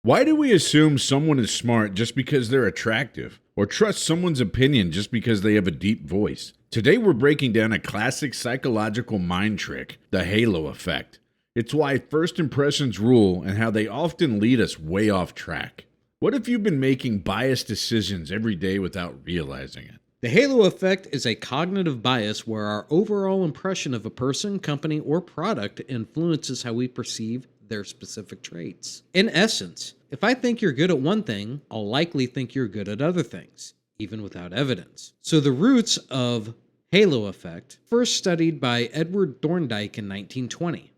Why do we assume someone is smart just because they're attractive, or trust someone's opinion just because they have a deep voice? Today we're breaking down a classic psychological mind trick, the halo effect. It's why first impressions rule and how they often lead us way off track. What if you've been making biased decisions every day without realizing it? The halo effect is a cognitive bias where our overall impression of a person, company, or product influences how we perceive their specific traits. In essence, if I think you're good at one thing, I'll likely think you're good at other things, even without evidence. So the roots of halo effect, first studied by Edward Thorndike in 1920.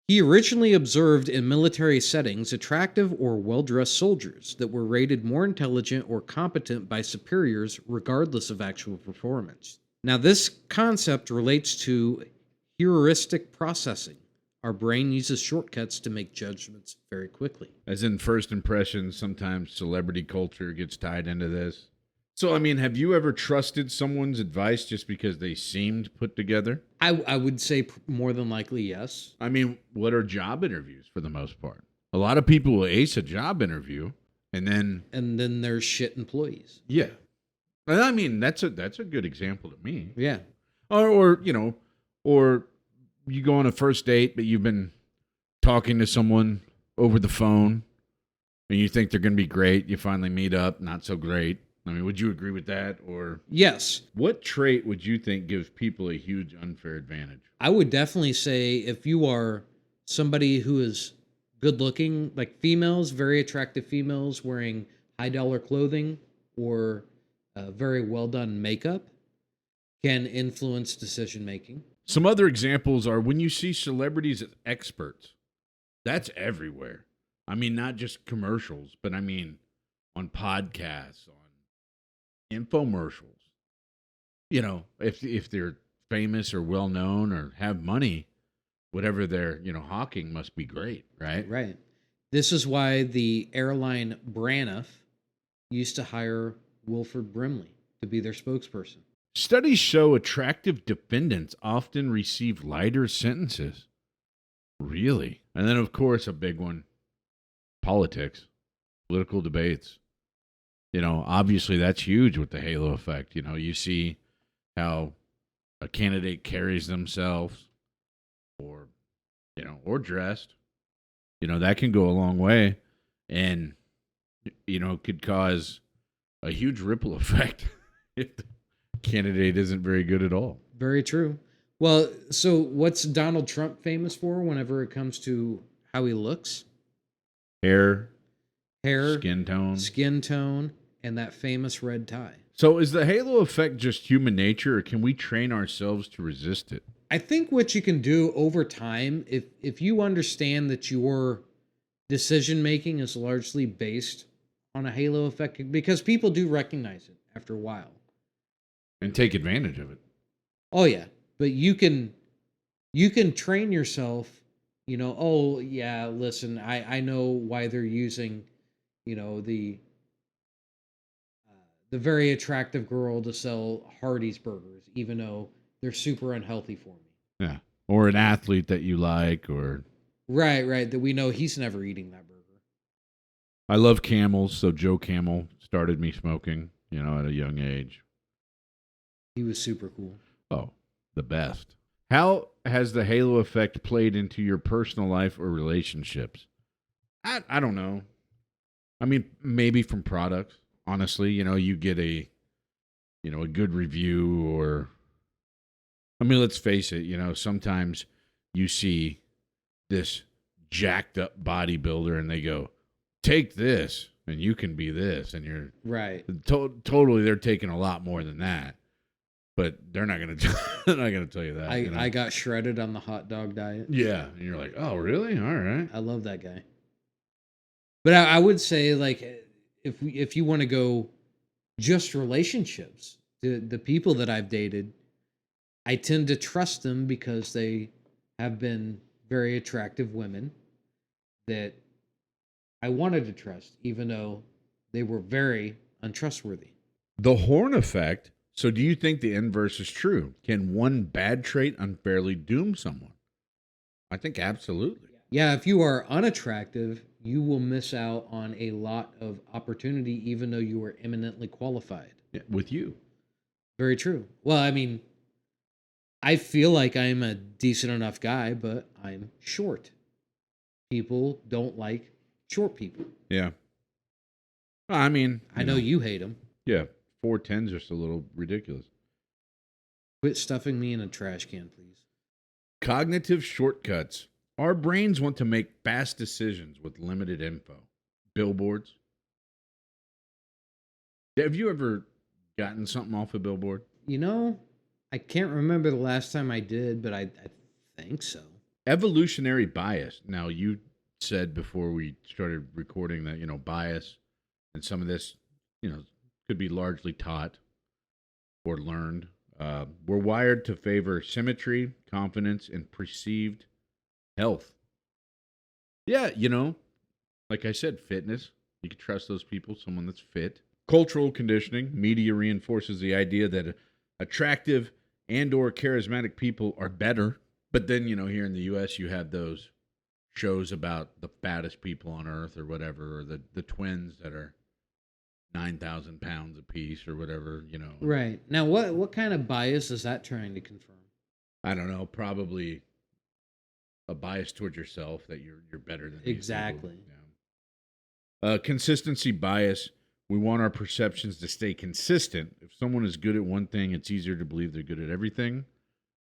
He originally observed in military settings attractive or well-dressed soldiers that were rated more intelligent or competent by superiors regardless of actual performance. Now, this concept relates to heuristic processing. Our brain uses shortcuts to make judgments very quickly. As in first impressions, sometimes celebrity culture gets tied into this. So, I mean, have you ever trusted someone's advice just because they seemed put together? I would say more than likely yes. I mean, what are job interviews for the most part? A lot of people will ace a job interview and then there's shit employees. yeah. And I mean, that's a good example to me. Yeah. Or or you go on a first date, but you've been talking to someone over the phone and you think they're going to be great. You finally meet up, not so great. I mean, would you agree with that? Or Yes. what trait would you think gives people a huge unfair advantage? I would definitely say if you are somebody who is good looking, like females, very attractive females wearing high dollar clothing or very well done makeup can influence decision making. Some other examples are when you see celebrities as experts. That's everywhere. I mean, not just commercials, but I mean on podcasts, on infomercials. You know, if they're famous or well known or have money, whatever they're, hawking must be great, right? Right. This is why the airline Braniff used to hire Wilford Brimley to be their spokesperson. Studies show attractive defendants often receive lighter sentences. Really? And then, of course, a big one, politics, political debates. Obviously that's huge with the halo effect. You see how a candidate carries themselves or, or dressed. That can go a long way and, could cause a huge ripple effect if the candidate isn't very good at all. Very true. Well, so what's Donald Trump famous for whenever it comes to how he looks? Hair, Hair, skin tone, and that famous red tie. So is the halo effect just human nature, or can we train ourselves to resist it? I think what you can do over time, if you understand that your decision making is largely based on a halo effect, because people do recognize it after a while. And take advantage of it. Oh yeah, but you can train yourself. Oh yeah, listen, I know why they're using, the very attractive girl to sell Hardee's burgers, even though they're super unhealthy for me. Yeah, or an athlete that you like, or right, that we know he's never eating that burger. I love Camels, so Joe Camel started me smoking, at a young age. He was super cool. Oh, the best. How has the halo effect played into your personal life or relationships? I don't know. I mean, maybe from products. Honestly, you get a good review, or I mean, let's face it, sometimes you see this jacked up bodybuilder and they go, take this and you can be this, and you're right. Totally, they're taking a lot more than that. But they're not gonna tell you that. I got shredded on the hot dog diet. Yeah, and you're like, oh, really? All right. I love that guy. But I would say, like, if you want to go just relationships, the people that I've dated, I tend to trust them because they have been very attractive women that I wanted to trust, even though they were very untrustworthy. The Horn effect. So do you think the inverse is true? Can one bad trait unfairly doom someone? I think absolutely. Yeah, if you are unattractive, you will miss out on a lot of opportunity, even though you are eminently qualified. Yeah, with you. Very true. Well, I mean, I feel like I'm a decent enough guy, but I'm short. People don't like short people. Yeah. I mean, I know you hate them. Yeah, 4'10's just a little ridiculous. Quit stuffing me in a trash can, please. Cognitive shortcuts. Our brains want to make fast decisions with limited info. Billboards. Have you ever gotten something off a billboard? You know, I can't remember the last time I did, but I think so. Evolutionary bias. Now, you said before we started recording that, bias and some of this, could be largely taught or learned. We're wired to favor symmetry, confidence, and perceived health. Yeah, like I said, fitness. You can trust those people, someone that's fit. Cultural conditioning. Media reinforces the idea that attractive and or charismatic people are better. But then, here in the U.S., you have those shows about the fattest people on earth or whatever, or the twins that are 9,000 pounds apiece or whatever, Right. Now, what kind of bias is that trying to confirm? I don't know, probably a bias towards yourself that you're better than these Exactly. people. Yeah. Consistency bias. We want our perceptions to stay consistent. If someone is good at one thing, it's easier to believe they're good at everything.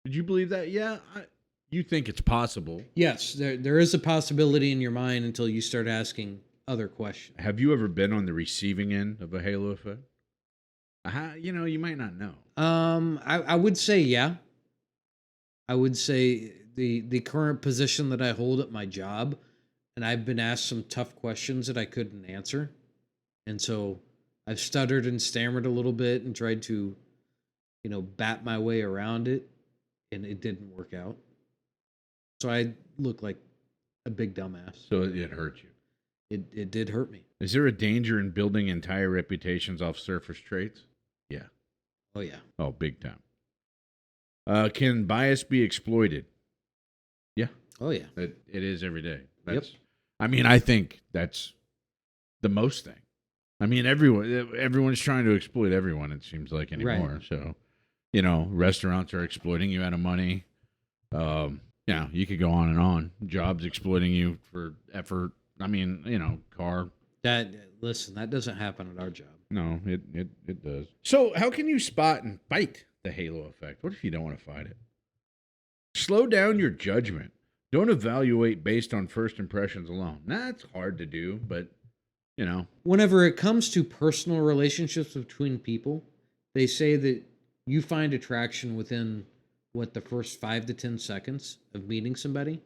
Did you believe that? Yeah. You think it's possible. Yes, there is a possibility in your mind until you start asking other questions. Have you ever been on the receiving end of a halo effect? You might not know. I would say yeah. I would say the current position that I hold at my job, and I've been asked some tough questions that I couldn't answer. And so I've stuttered and stammered a little bit and tried to, bat my way around it, and it didn't work out. So I look like a big dumbass. So it hurt you. It did hurt me. Is there a danger in building entire reputations off surface traits? Yeah. Oh, yeah. Oh, big time. Can bias be exploited? Yeah. Oh, yeah. It is every day. Yep. I mean, I think that's the most thing. I mean, everyone's trying to exploit everyone, it seems like, anymore. Right. So, restaurants are exploiting you out of money. You could go on and on. Jobs exploiting you for effort. I mean, car. That doesn't happen at our job. No, it does. So how can you spot and fight the halo effect? What if you don't want to fight it? Slow down your judgment. Don't evaluate based on first impressions alone. That's hard to do, but, Whenever it comes to personal relationships between people, they say that you find attraction within, the first 5 to 10 seconds of meeting somebody?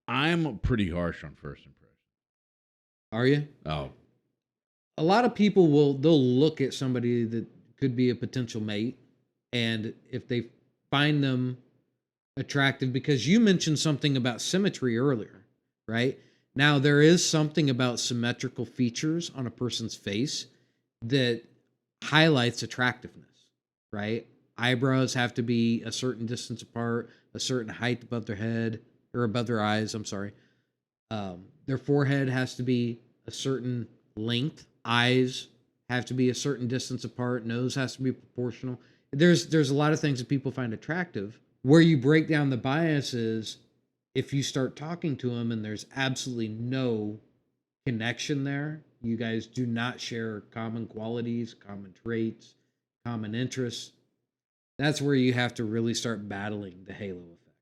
I'm pretty harsh on first impressions. Are you? Oh. A lot of people they'll look at somebody that could be a potential mate, and if they find them attractive, because you mentioned something about symmetry earlier, right? Now, there is something about symmetrical features on a person's face that highlights attractiveness, right? Eyebrows have to be a certain distance apart, a certain height above their head, or above their eyes, I'm sorry. Their forehead has to be a certain length. Eyes have to be a certain distance apart. Nose has to be proportional. There's a lot of things that people find attractive. Where you break down the biases, if you start talking to them and there's absolutely no connection there, you guys do not share common qualities, common traits, common interests, that's where you have to really start battling the halo effect.